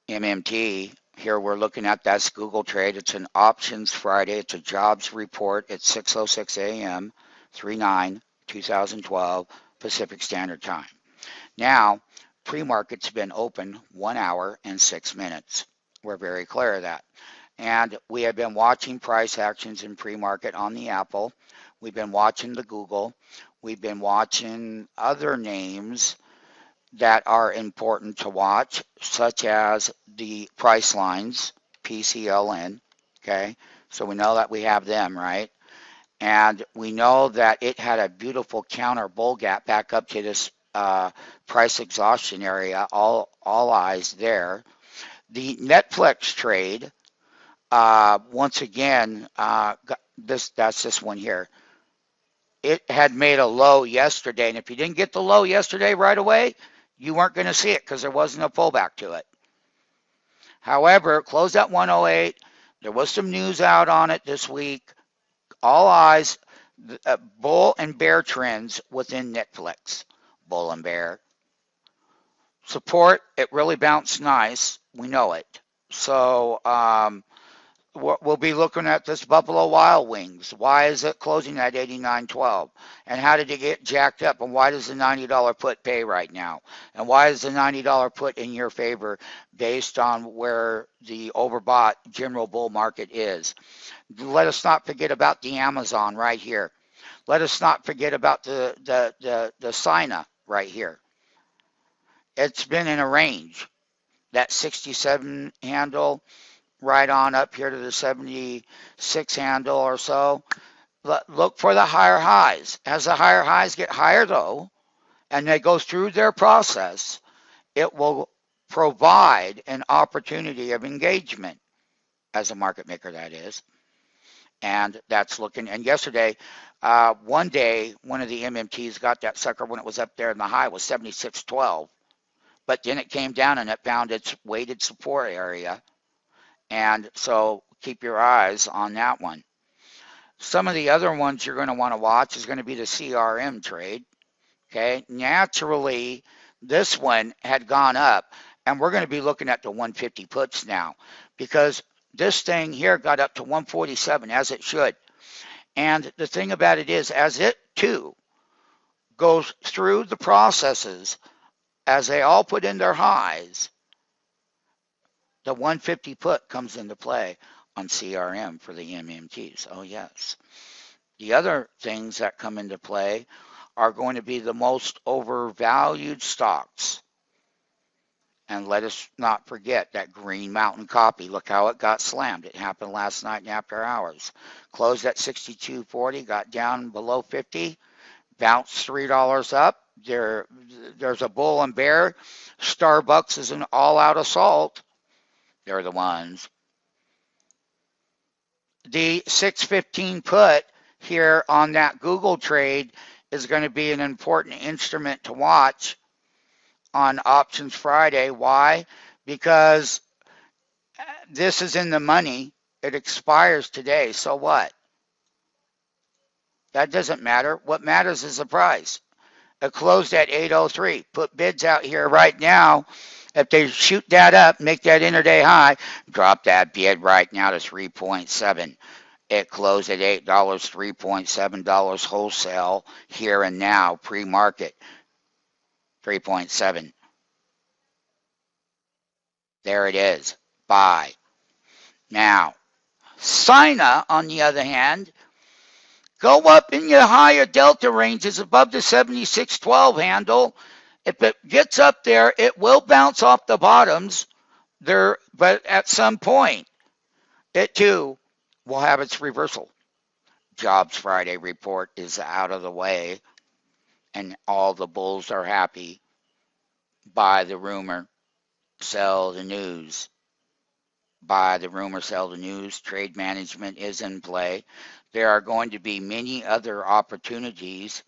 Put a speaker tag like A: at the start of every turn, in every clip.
A: MMT. Here we're looking at that's Google trade. It's an options Friday. It's a jobs report. It's 6:06 a.m. 3/9/2012 Pacific Standard Time. Now, pre-market's been open 1 hour and 6 minutes. We're very clear of that. And we have been watching price actions in pre-market on the Apple. We've been watching the Google. We've been watching other names that are important to watch, such as the price lines, PCLN, okay? So we know that we have them, right? And we know that it had a beautiful counter bull gap back up to this price exhaustion area, all eyes there. The Netflix trade, once again, that's this one here. It had made a low yesterday, and if you didn't get the low yesterday right away, you weren't going to see it because there wasn't a pullback to it. However, it closed at 108. There was some news out on it this week. All eyes, bull and bear trends within Netflix. Bull and bear. Support, it really bounced nice. We know it. So we'll be looking at this Buffalo Wild Wings. Why is it closing at 89.12? And how did it get jacked up? And why does the $90 put pay right now? And why is the $90 put in your favor based on where the overbought general bull market is? Let us not forget about the Amazon right here. Let us not forget about the Signup right here. It's been in a range. That 67 handle right on up here to the 76 handle or so. Look for the higher highs. As the higher highs get higher, though, and they go through their process, it will provide an opportunity of engagement as a market maker, that is. And that's looking, and yesterday, one day, one of the MMTs got that sucker when it was up there, and the high was 76.12. But then it came down and it found its weighted support area. And so keep your eyes on that one. Some of the other ones you're going to want to watch is going to be the CRM trade. Okay, naturally, this one had gone up, and we're going to be looking at the 150 puts now because this thing here got up to 147 as it should. And the thing about it is, as it too goes through the processes, as they all put in their highs, the 150 put comes into play on CRM for the MMTs. Oh, yes. The other things that come into play are going to be the most overvalued stocks. And let us not forget that Green Mountain Copy. Look how it got slammed. It happened last night in after hours. Closed at 62.40, got down below 50, bounced $3 up. There's a bull and bear. Starbucks is an all-out assault. They're the ones. The 615 put here on that Google trade is going to be an important instrument to watch on Options Friday. Why? Because this is in the money. It expires today. So what? That doesn't matter. What matters is the price. It closed at 803. Put bids out here right now. If they shoot that up, make that intraday high, drop that bid right now to 3.7. It closed at $8, $3.7 wholesale here and now, pre-market, 3.7. There it is. Buy. Now, Signup, on the other hand, go up in your higher delta ranges above the 76.12 handle. If it gets up there, it will bounce off the bottoms there, but at some point, it too will have its reversal. Jobs Friday report is out of the way, and all the bulls are happy. Buy the rumor, sell the news. Buy the rumor, sell the news. Trade management is in play. There are going to be many other opportunities.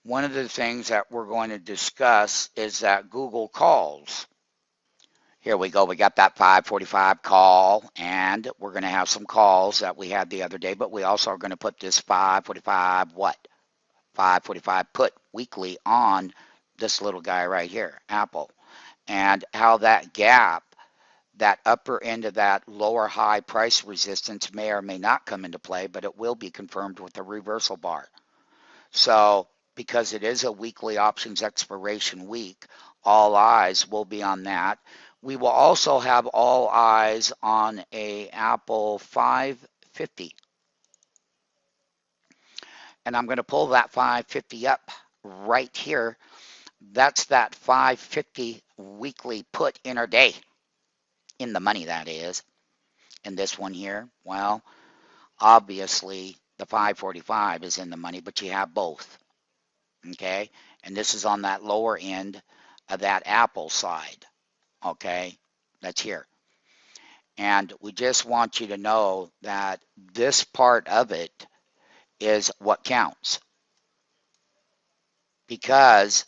A: One of the things that we're going to discuss is that Google calls. Here we go. We got that 545 call, and we're going to have some calls that we had the other day, but we also are going to put this 545 what? 545 put weekly on this little guy right here, Apple. and how that gap, that upper end of that lower high price resistance may or may not come into play, but it will be confirmed with a reversal bar. So because it is a weekly options expiration week, all eyes will be on that. We will also have all eyes on a Apple 550. And I'm going to pull that 550 up right here. That's that 550 weekly put intraday, in the money that is. And this one here, well, obviously the 545 is in the money, but you have both. Okay, and this is on that lower end of that Apple side. Okay, that's here. And we just want you to know that this part of it is what counts. Because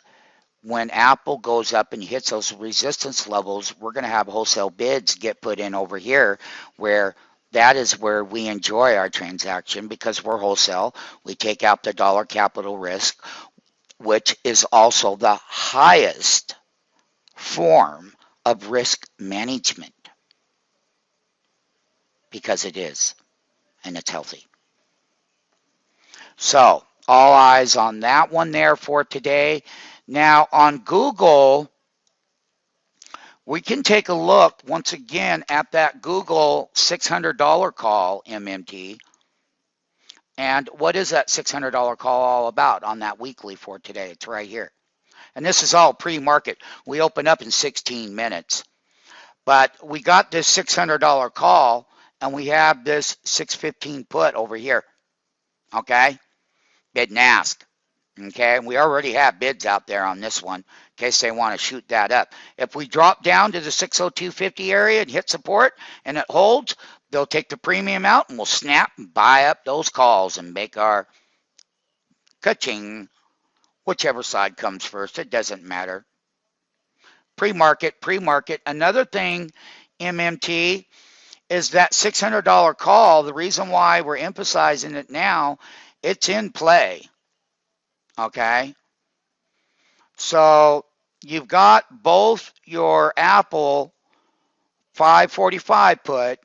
A: when Apple goes up and hits those resistance levels, we're going to have wholesale bids get put in over here, where that is where we enjoy our transaction because we're wholesale. We take out the dollar capital risk, which is also the highest form of risk management, because it is, and it's healthy. So all eyes on that one there for today. Now on Google, we can take a look once again at that Google $600 call, MMT. And what is that $600 call all about on that weekly for today? It's right here. And this is all pre-market. We open up in 16 minutes. But we got this $600 call, and we have this 615 put over here. Okay? Bid and ask. Okay? And we already have bids out there on this one in case they want to shoot that up. If we drop down to the 602.50 area and hit support and it holds, they'll take the premium out and we'll snap and buy up those calls and make our ka-ching, whichever side comes first. It doesn't matter. Pre-market. Another thing, MMT, is that $600 call. The reason why we're emphasizing it now, it's in play. Okay? So you've got both your Apple 545 put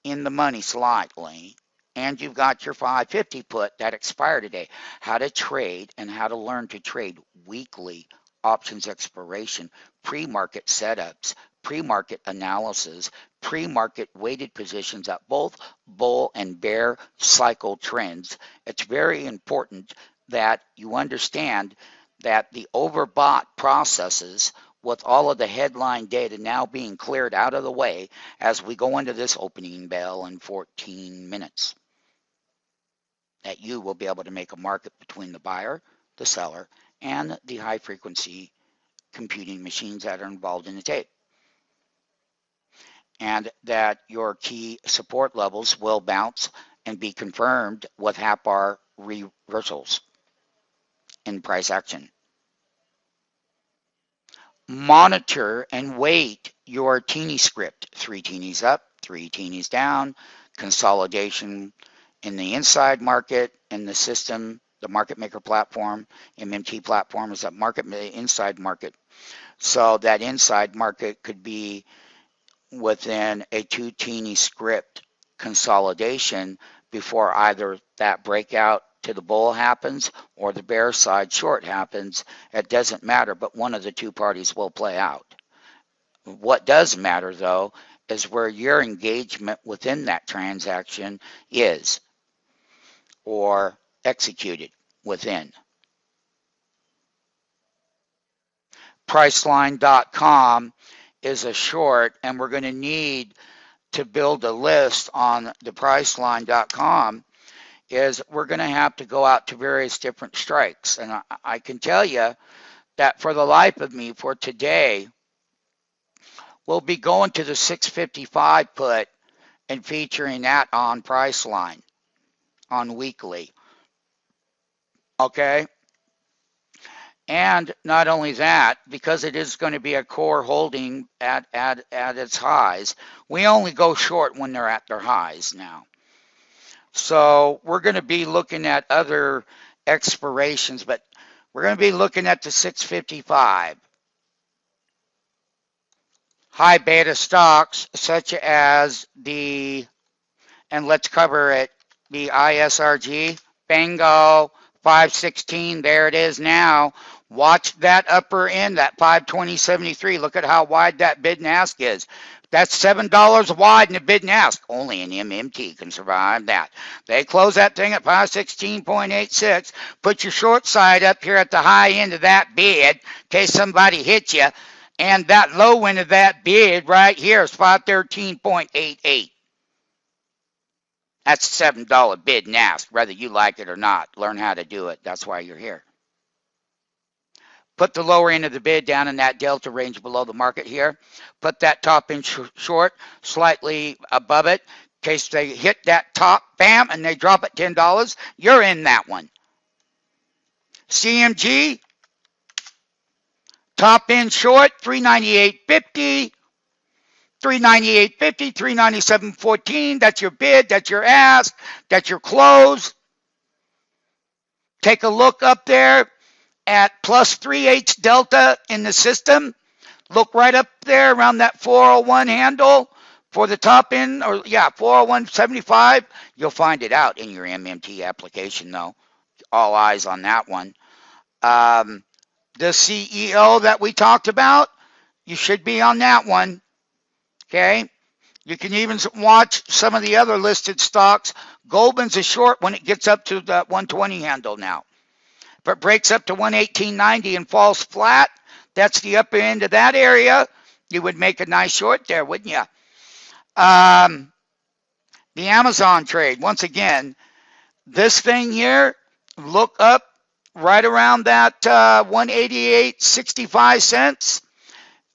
A: in the money slightly, and you've got your 550 put that expired today. How to trade and how to learn to trade weekly options expiration, pre-market setups, pre-market analysis, pre-market weighted positions at both bull and bear cycle trends. It's very important that you understand that the overbought processes, with all of the headline data now being cleared out of the way as we go into this opening bell in 14 minutes, that you will be able to make a market between the buyer, the seller, and the high frequency computing machines that are involved in the tape. And that your key support levels will bounce and be confirmed with half bar reversals in price action. Monitor and weight your teeny script. 3 teenies up, 3 teenies down, consolidation in the inside market, in the system, the market maker platform, MMT platform is that market inside market. So that inside market could be within a 2 teeny script consolidation before either that breakout to the bull happens or the bear side short happens. It doesn't matter, but one of the two parties will play out. What does matter, though, is where your engagement within that transaction is or executed within. Priceline.com is a short, and we're going to need to build a list on the Priceline.com. Is we're going to have to go out to various different strikes. And I can tell you that for the life of me, for today, we'll be going to the 655 put and featuring that on Priceline on weekly. Okay? And not only that, because it is going to be a core holding at its highs, we only go short when they're at their highs now. So we're going to be looking at other expirations, but we're going to be looking at the 655. high beta stocks such as and let's cover it, the ISRG, bingo, 516, there it is now. Watch that upper end, that 520.73. Look at how wide that bid and ask is. That's $7 wide in the bid and ask. Only an MMT can survive that. They close that thing at 516.86. Put your short side up here at the high end of that bid in case somebody hits you. And that low end of that bid right here is 513.88. That's $7 bid and ask, whether you like it or not. Learn how to do it. That's why you're here. Put the lower end of the bid down in that delta range below the market here. Put that top end short slightly above it. In case they hit that top, bam, and they drop at $10, you're in that one. CMG, top end short, 398.50. 398.50, 397.14, that's your bid, that's your ask, that's your close. Take a look up there at plus 3/8 delta in the system. Look right up there around that 401 handle for the top end, or yeah, 401.75. You'll find it out in your MMT application though. All eyes on that one. The CEO that we talked about, you should be on that one. Okay, you can even watch some of the other listed stocks. Goldman's a short when it gets up to that 120 handle now. If it breaks up to 118.90 and falls flat, that's the upper end of that area. You would make a nice short there, wouldn't you? The Amazon trade, once again, this thing here, look up right around that 188.65 cents.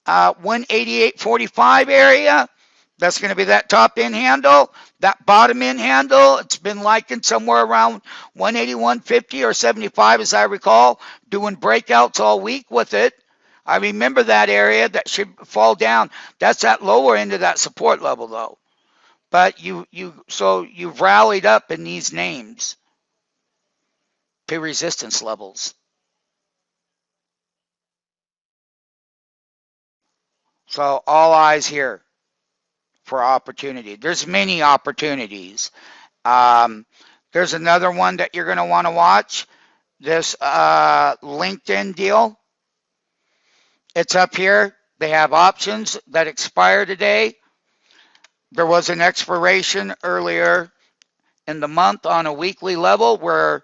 A: 188.45 area. That's going to be that top end handle. That bottom end handle, it's been likened somewhere around 181.50 or 75 as I recall, doing breakouts all week with it. I remember that area that should fall down. That's that lower end of that support level though. But you've rallied up in these names to resistance levels. So all eyes here for opportunity. There's many opportunities. There's another one that you're going to want to watch. This LinkedIn deal. It's up here. They have options that expire today. There was an expiration earlier in the month on a weekly level where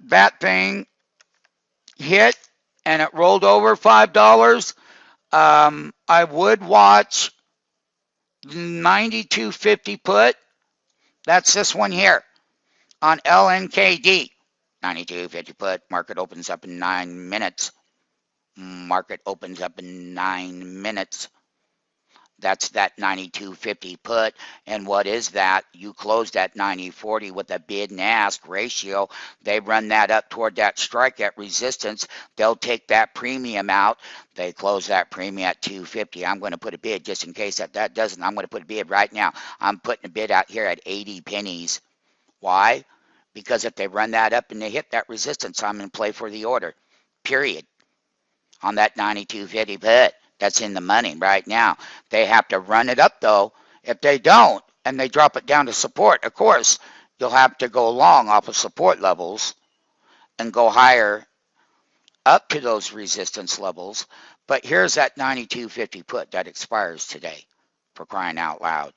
A: that thing hit and it rolled over $5. I would watch 92.50 put. That's this one here on LNKD. 92.50 put. Market opens up in 9 minutes. Market opens up in 9 minutes. That's that 92.50 put. And what is that? You closed at 90.40 with a bid and ask ratio. They run that up toward that strike at resistance. They'll take that premium out. They close that premium at 250. I'm going to put a bid just in case that doesn't. I'm going to put a bid right now. I'm putting a bid out here at 80 pennies. Why? Because if they run that up and they hit that resistance, I'm in play for the order. Period. On that 92.50 put. That's in the money right now. They have to run it up though. If they don't and they drop it down to support, of course, you'll have to go long off of support levels and go higher up to those resistance levels. But here's that 92.50 put that expires today, for crying out loud.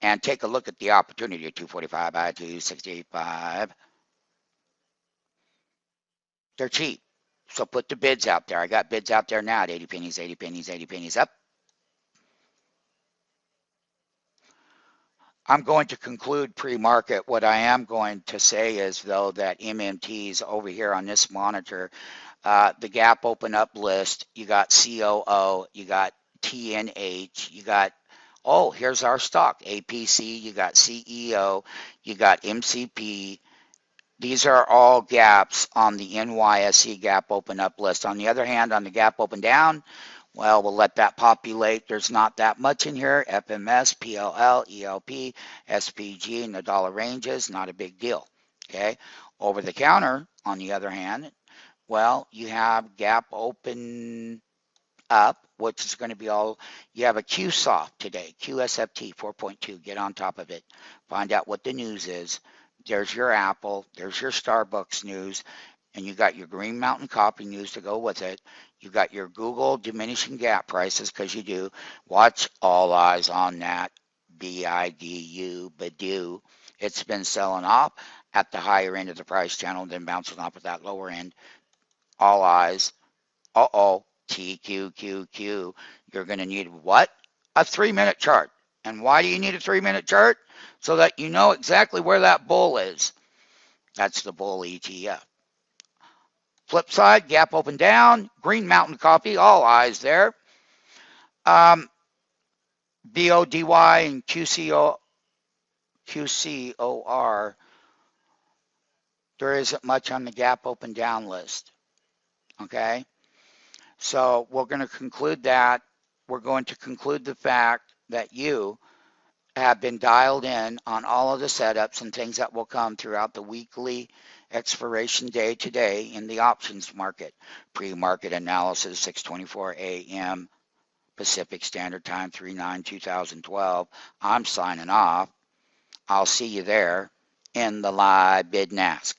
A: And take a look at the opportunity at 245 by 265. They're cheap. So put the bids out there. I got bids out there now at 80 pennies, 80 pennies, 80 pennies up. I'm going to conclude pre-market. What I am going to say is, though, that MMTs over here on this monitor, the gap open up list, you got COO, you got TNH, you got, oh, here's our stock, APC, you got CEO, you got MCP. These are all gaps on the NYSE gap open up list. On the other hand, on the gap open down, well, we'll let that populate. There's not that much in here. FMS, PLL, ELP, SPG, and the dollar ranges, not a big deal. Okay. Over the counter, on the other hand, well, you have gap open up, which is going to be all, you have a QSOFT today, QSFT 4.2, get on top of it, find out what the news is. There's your Apple, there's your Starbucks news, and you got your Green Mountain Coffee news to go with it. You got your Google diminishing gap prices, because you do. Watch all eyes on that, BIDU, Baidu. It's been selling off at the higher end of the price channel, then bouncing off at that lower end. All eyes. Uh-oh, TQQQ. You're going to need what? A 3-minute chart. And why do you need a 3-minute chart? So that you know exactly where that bull is. That's the bull ETF. Flip side, gap open down, Green Mountain Coffee, all eyes there. BODY and QCOR, there isn't much on the gap open down list. Okay? So we're going to conclude that. We're going to conclude the fact that you have been dialed in on all of the setups and things that will come throughout the weekly expiration day today in the options market. Pre-market analysis, 6:24 a.m. Pacific Standard Time, 3/9/2012. I'm signing off. I'll see you there in the live bid and ask.